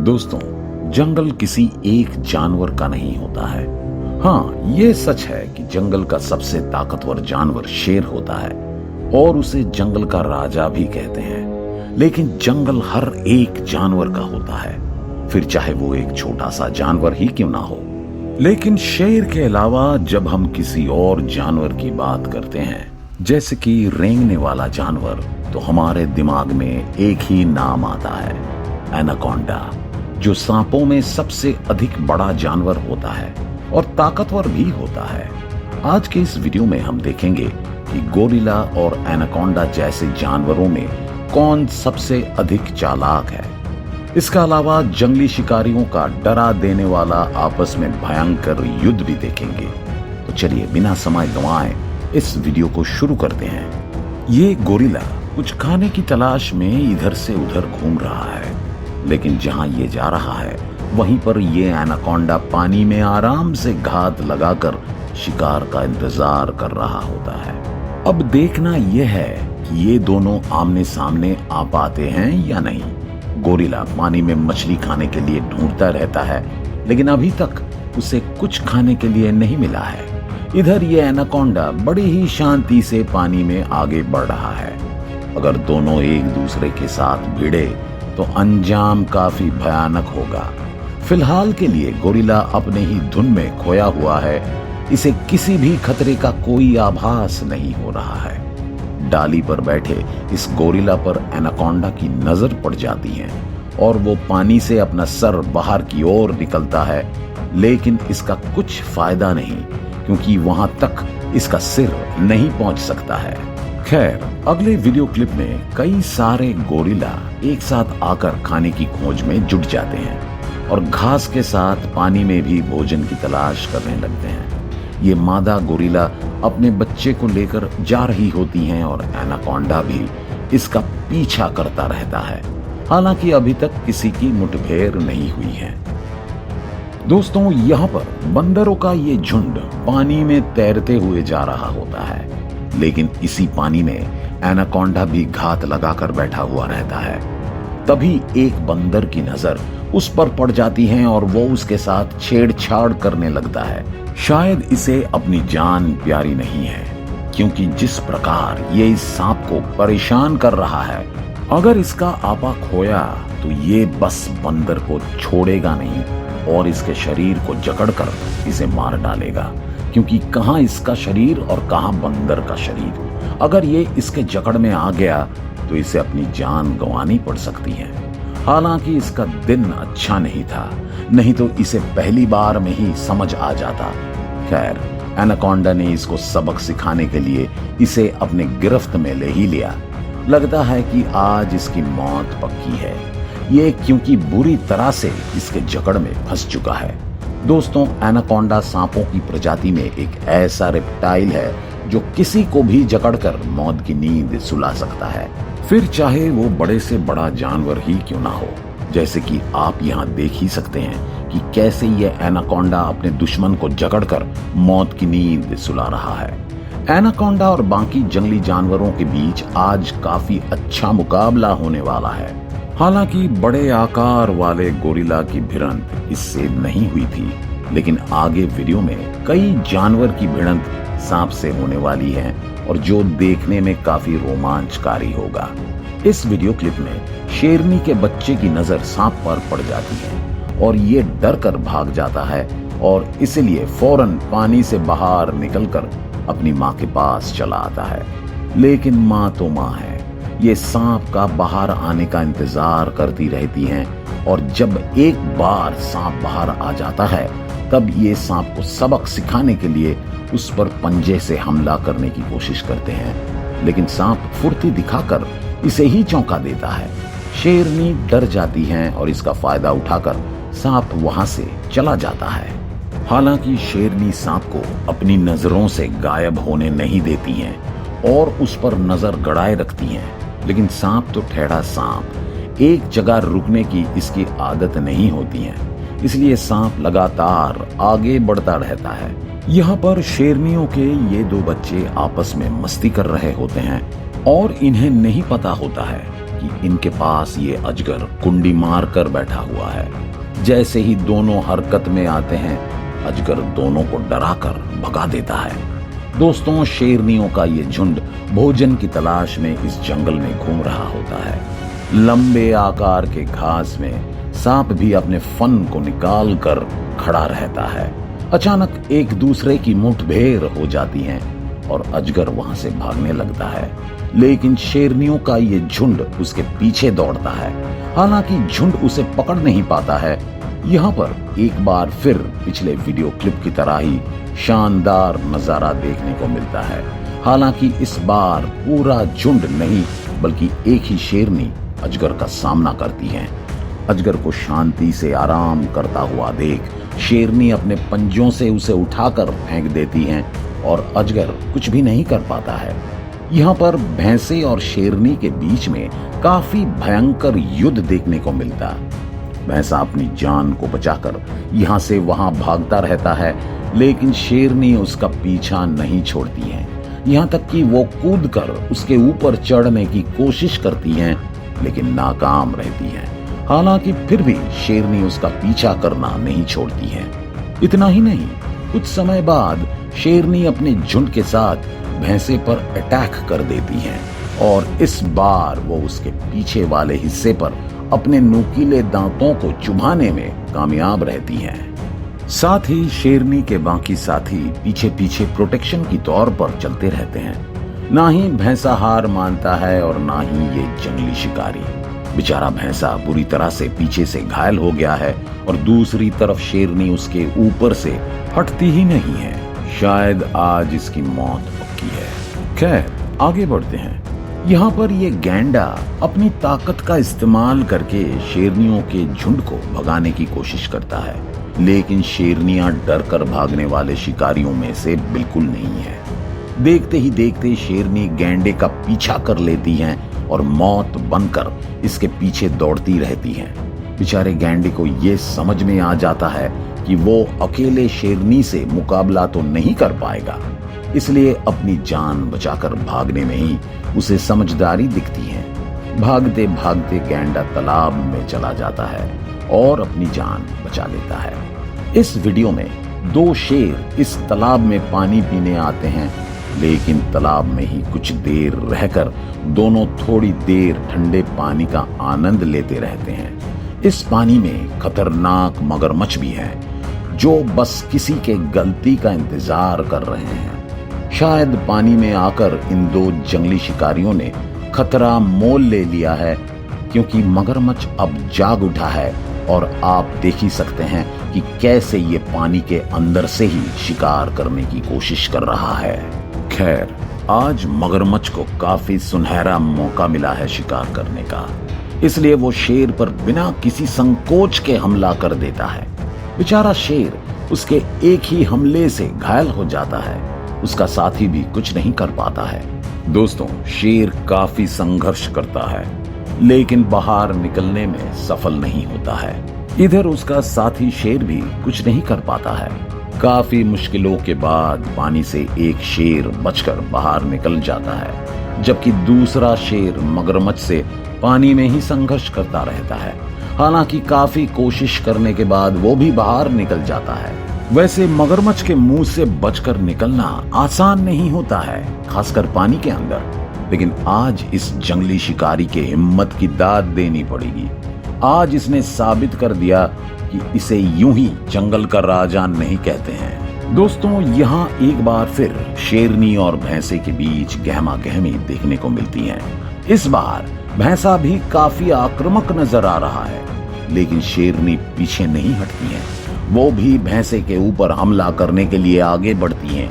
दोस्तों, जंगल किसी एक जानवर का नहीं होता है। हाँ, ये सच है कि जंगल का सबसे ताकतवर जानवर शेर होता है और उसे जंगल का राजा भी कहते हैं। लेकिन जंगल हर एक जानवर का होता है, फिर चाहे वो एक छोटा सा जानवर ही क्यों ना हो। लेकिन शेर के अलावा जब हम किसी और जानवर की बात करते हैं, जैसे कि रेंगने वाला जानवर, तो हमारे दिमाग में एक ही नाम आता है, एनाकोंडा, जो सांपों में सबसे अधिक बड़ा जानवर होता है और ताकतवर भी होता है। आज के इस वीडियो में हम देखेंगे कि गोरिल्ला और एनाकोंडा जैसे जानवरों में कौन सबसे अधिक चालाक है। इसके अलावा जंगली शिकारियों का डरा देने वाला आपस में भयंकर युद्ध भी देखेंगे। तो चलिए बिना समय गंवाए इस वीडियो को शुरू करते हैं। ये गोरिल्ला कुछ खाने की तलाश में इधर से उधर घूम रहा है, लेकिन जहां ये जा रहा है वहीं पर ये एनाकोंडा पानी में आराम से घात लगाकर शिकार का इंतजार कर रहा होता है। अब देखना यह है कि ये दोनों आमने सामने आ पाते हैं या नहीं। गोरिल्ला पानी में मछली खाने के लिए ढूंढता रहता है, लेकिन अभी तक उसे कुछ खाने के लिए नहीं मिला है। इधर ये एनाकोंडा बड़ी ही शांति से पानी में आगे बढ़ रहा है। अगर दोनों एक दूसरे के साथ भिड़े तो अंजाम काफी भयानक होगा। फिलहाल के लिए गोरिल्ला अपने ही धुन में खोया हुआ है। इसे किसी भी खतरे का कोई आभास नहीं हो रहा है। डाली पर बैठे इस गोरिल्ला पर एनाकोंडा की नजर पड़ जाती है और वो पानी से अपना सर बाहर की ओर निकलता है, लेकिन इसका कुछ फायदा नहीं, क्योंकि वहां तक इसका सिर नहीं पहुंच सकता है। खैर, अगले वीडियो क्लिप में कई सारे गोरिल्ला एक साथ आकर खाने की खोज में जुट जाते हैं और घास के साथ पानी में भी भोजन की तलाश करने लगते हैं। ये मादा गोरिल्ला अपने बच्चे को लेकर जा रही होती हैं और एनाकोंडा भी इसका पीछा करता रहता है। हालांकि अभी तक किसी की मुठभेड़ नहीं हुई है। दोस्तों, यहाँ पर बंदरों का ये झुंड पानी में तैरते हुए जा रहा होता है, लेकिन इसी पानी में एनाकोंडा भी घात लगाकर बैठा हुआ रहता है। तभी एक बंदर की नजर उस पर पड़ जाती है और वो उसके साथ छेड़छाड़ करने लगता है। शायद इसे अपनी जान प्यारी नहीं है, क्योंकि जिस प्रकार ये इस सांप को परेशान कर रहा है, अगर इसका आपा खोया तो ये बस बंदर को छोड़ेगा नहीं और इसके शरीर को जकड़कर इसे मार डालेगा, क्योंकि कहां इसका शरीर और कहां बंदर का शरीर। अगर ये इसके जकड़ में आ गया तो इसे अपनी जान गंवानी पड़ सकती है। हालांकि इसका दिन अच्छा नहीं था, नहीं तो इसे पहली बार में ही समझ आ जाता। खैर, एनाकोंडा ने इसको सबक सिखाने के लिए इसे अपने गिरफ्त में ले ही लिया। लगता है कि आज इसकी मौत पक्की है, ये क्योंकि बुरी तरह से इसके जकड़ में फंस चुका है। दोस्तों, एनाकोंडा सांपों की प्रजाति में एक ऐसा रेप्टाइल है जो किसी को भी जकड़कर मौत की नींद सुला सकता है, फिर चाहे वो बड़े से बड़ा जानवर ही क्यों ना हो। जैसे कि आप यहाँ देख ही सकते हैं कि कैसे ये एनाकोंडा अपने दुश्मन को जकड़कर मौत की नींद सुला रहा है। एनाकोंडा और बाकी जंगली जानवरों के बीच आज काफी अच्छा मुकाबला होने वाला है। हालांकि बड़े आकार वाले गोरिल्ला की भिड़ंत इससे नहीं हुई थी, लेकिन आगे वीडियो में कई जानवर की भिड़ंत सांप से होने वाली है और जो देखने में काफी रोमांचकारी होगा। इस वीडियो क्लिप में शेरनी के बच्चे की नजर सांप पर पड़ जाती है और ये डर कर भाग जाता है और इसलिए फौरन पानी से बाहर निकलकर अपनी माँ के पास चला आता है। लेकिन माँ तो माँ है, ये सांप का बाहर आने का इंतजार करती रहती हैं और जब एक बार सांप बाहर आ जाता है, तब ये सांप को सबक सिखाने के लिए उस पर पंजे से हमला करने की कोशिश करते हैं, लेकिन सांप फुर्ती दिखाकर इसे ही चौंका देता है। शेरनी डर जाती हैं और इसका फायदा उठाकर सांप वहां से चला जाता है। हालांकि शेरनी सांप को अपनी नजरों से गायब होने नहीं देती हैं और उस पर नजर गड़ाए रखती हैं, लेकिन सांप तो ठेड़ा सांप, एक जगह रुकने की इसकी आदत नहीं होती है, इसलिए सांप लगातार आगे बढ़ता रहता है। यहाँ पर शेरनियों के ये दो बच्चे आपस में मस्ती कर रहे होते हैं और इन्हें नहीं पता होता है कि इनके पास ये अजगर कुंडी मार कर बैठा हुआ है। जैसे ही दोनों हरकत में आते हैं, अजगर दोनों को डराकर भगा देता है। दोस्तों, शेरनियों का ये झुंड भोजन की तलाश में इस जंगल में घूम रहा होता है। लंबे आकार के घास में सांप भी अपने फन को निकाल कर खड़ा रहता है। अचानक एक दूसरे की मुठभेड़ हो जाती है और अजगर वहां से भागने लगता है, लेकिन शेरनियों का ये झुंड उसके पीछे दौड़ता है। हालांकि झुंड उसे पकड़ नहीं पाता है। यहाँ पर एक बार फिर पिछले वीडियो क्लिप की तरह ही शानदार नजारा देखने को मिलता है। हालांकि इस बार पूरा झुंड नहीं, बल्कि एक ही शेरनी अजगर का सामना करती है। अजगर को शांति से आराम करता हुआ देख शेरनी अपने पंजों से उसे उठाकर फेंक देती है और अजगर कुछ भी नहीं कर पाता है। यहाँ पर भैंसे और शेरनी के बीच में काफी भयंकर युद्ध देखने को मिलता। भैंसा अपनी जान को बचाकर यहाँ से वहां भागता रहता है, लेकिन शेरनी उसका पीछा नहीं छोड़ती है। यहाँ तक कि वो कूदकर उसके ऊपर चढ़ने की कोशिश करती है, लेकिन नाकाम रहती है। हालांकि फिर भी शेरनी उसका पीछा करना नहीं छोड़ती है। इतना ही नहीं, कुछ समय बाद शेरनी अपने झुंड के साथ भैंसे पर अटैक कर देती है और इस बार वो उसके पीछे वाले हिस्से पर अपने नुकीले दांतों को चुभाने में कामयाब रहती है। साथ ही शेरनी के बाकी साथी पीछे पीछे प्रोटेक्शन की तौर पर चलते रहते हैं। ना ही भैंसा हार मानता है और ना ही ये जंगली शिकारी। बेचारा भैंसा बुरी तरह से पीछे से घायल हो गया है और दूसरी तरफ शेरनी उसके ऊपर से हटती ही नहीं है। शायद आज इसकी मौत पक्की है। खैर, आगे बढ़ते हैं। यहाँ पर ये गैंडा अपनी ताकत का इस्तेमाल करके शेरनियों के झुंड को भगाने की कोशिश करता है, लेकिन शेरनियां डर कर भागने वाले शिकारियों में से बिल्कुल नहीं है। देखते ही देखते शेरनी गैंडे का पीछा कर लेती हैं और मौत बनकर इसके पीछे दौड़ती रहती हैं। बेचारे गैंडे को ये समझ में आ जाता है कि वो अकेले शेरनी से मुकाबला तो नहीं कर पाएगा, इसलिए अपनी जान बचाकर भागने में ही उसे समझदारी दिखती है। भागते भागते गैंडा तालाब में चला जाता है और अपनी जान बचा लेता है। इस वीडियो में दो शेर इस तालाब में पानी पीने आते हैं, लेकिन तालाब में ही कुछ देर रहकर दोनों थोड़ी देर ठंडे पानी का आनंद लेते रहते हैं। इस पानी में खतरनाक मगरमच्छ भी हैं, जो बस किसी के गलती का इंतजार कर रहे हैं। शायद पानी में आकर इन दो जंगली शिकारियों ने खतरा मोल ले लिया है, क्योंकि मगरमच्छ अब जाग उठा है और आप देख ही सकते हैं कि कैसे ये पानी के अंदर से ही शिकार करने की कोशिश कर रहा है। खैर, आज मगरमच्छ को काफी सुनहरा मौका मिला है शिकार करने का, इसलिए वो शेर पर बिना किसी संकोच के हमला कर देता है। बेचारा शेर उसके एक ही हमले से घायल हो जाता है। उसका साथी भी कुछ नहीं कर पाता है। दोस्तों, शेर काफी संघर्ष करता है, लेकिन बाहर निकलने में सफल नहीं होता है। इधर उसका साथी शेर भी कुछ नहीं कर पाता है। काफी मुश्किलों के बाद पानी से एक शेर बचकर बाहर निकल जाता है, जबकि दूसरा शेर मगरमच्छ से पानी में ही संघर्ष करता रहता है। हालांकि काफी कोशिश करने के बाद वो भी बाहर निकल जाता है। वैसे मगरमच्छ के मुंह से बचकर निकलना आसान नहीं होता है, खासकर पानी के अंदर, लेकिन आज इस जंगली शिकारी के हिम्मत की दाद देनी पड़ेगी। आज इसने साबित कर दिया कि इसे यूं ही जंगल का राजा नहीं कहते हैं। दोस्तों, यहाँ एक बार फिर शेरनी और भैंसे के बीच गहमा गहमी देखने को मिलती है। इस बार भैंसा भी काफी आक्रामक नजर आ रहा है, लेकिन शेरनी पीछे नहीं हटती है। वो भी भैंसे के ऊपर हमला करने के लिए आगे बढ़ती हैं,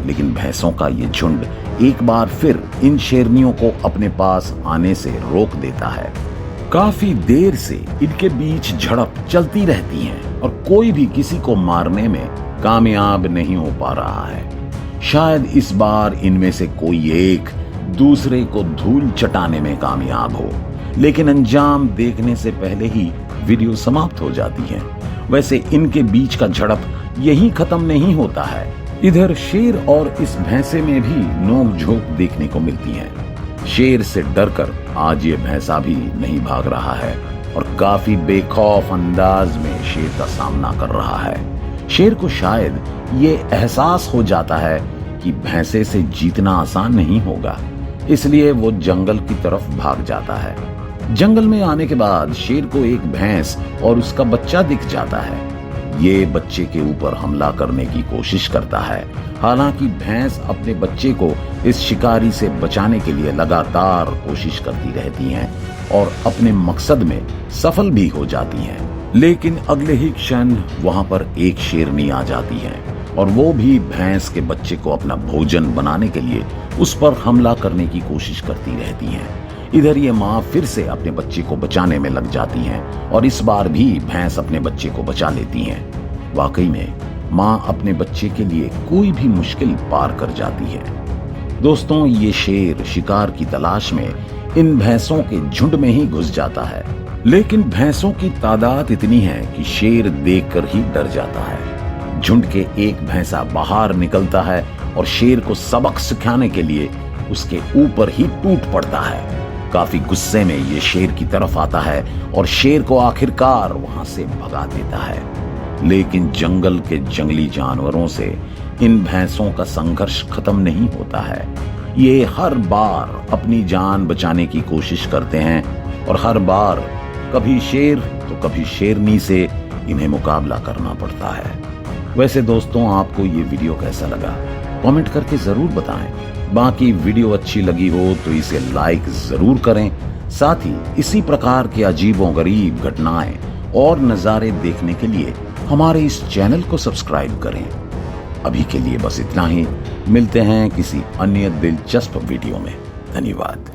लेकिन भैंसों का ये झुंड एक बार फिर इन शेरनियों को अपने पास आने से रोक देता है। काफी देर से इनके बीच झड़प चलती रहती है और कोई भी किसी को मारने में कामयाब नहीं हो पा रहा है। शायद इस बार इनमें से कोई एक दूसरे को धूल चटाने में कामयाब हो, लेकिन अंजाम देखने से पहले ही वीडियो समाप्त हो जाती है। वैसे इनके बीच का झड़प यहीं खत्म नहीं होता है। इधर शेर और इस भैंसे में भी नोक झोंक देखने को मिलती है। शेर से डरकर आज ये भैंसा भी नहीं भाग रहा है और काफी बेखौफ अंदाज में शेर का सामना कर रहा है। शेर को शायद ये एहसास हो जाता है कि भैंसे से जीतना आसान नहीं होगा, इसलिए वो जंगल की तरफ भाग जाता है। जंगल में आने के बाद शेर को एक भैंस और उसका बच्चा दिख जाता है। ये बच्चे के ऊपर हमला करने की कोशिश करता है। हालांकि भैंस अपने बच्चे को इस शिकारी से बचाने के लिए लगातार कोशिश करती रहती हैं और अपने मकसद में सफल भी हो जाती हैं। लेकिन अगले ही क्षण वहां पर एक शेरनी आ जाती है और वो भी भैंस के बच्चे को अपना भोजन बनाने के लिए उस पर हमला करने की कोशिश करती रहती हैं। इधर ये माँ फिर से अपने बच्चे को बचाने में लग जाती हैं और इस बार भी भैंस अपने बच्चे को बचा लेती हैं। वाकई में माँ अपने बच्चे के लिए कोई भी मुश्किल पार कर जाती है। दोस्तों, ये शेर शिकार की तलाश में इन भैंसों के झुंड में ही घुस जाता है, लेकिन भैंसों की तादाद इतनी है कि शेर देखकर ही डर जाता है। झुंड के एक भैंसा बाहर निकलता है और शेर को सबक सिखाने के लिए उसके ऊपर ही टूट पड़ता है। काफी गुस्से में ये शेर की तरफ आता है और शेर को आखिरकार वहां से भगा देता है। लेकिन जंगल के जंगली जानवरों से इन भैंसों का संघर्ष खत्म नहीं होता है। ये हर बार अपनी जान बचाने की कोशिश करते हैं और हर बार कभी शेर तो कभी शेरनी से इन्हें मुकाबला करना पड़ता है। वैसे दोस्तों, आपको ये वीडियो कैसा लगा कमेंट करके जरूर बताएं। बाकी वीडियो अच्छी लगी हो तो इसे लाइक जरूर करें। साथ ही इसी प्रकार के अजीबोगरीब घटनाएं और नजारे देखने के लिए हमारे इस चैनल को सब्सक्राइब करें। अभी के लिए बस इतना ही। मिलते हैं किसी अन्य दिलचस्प वीडियो में। धन्यवाद।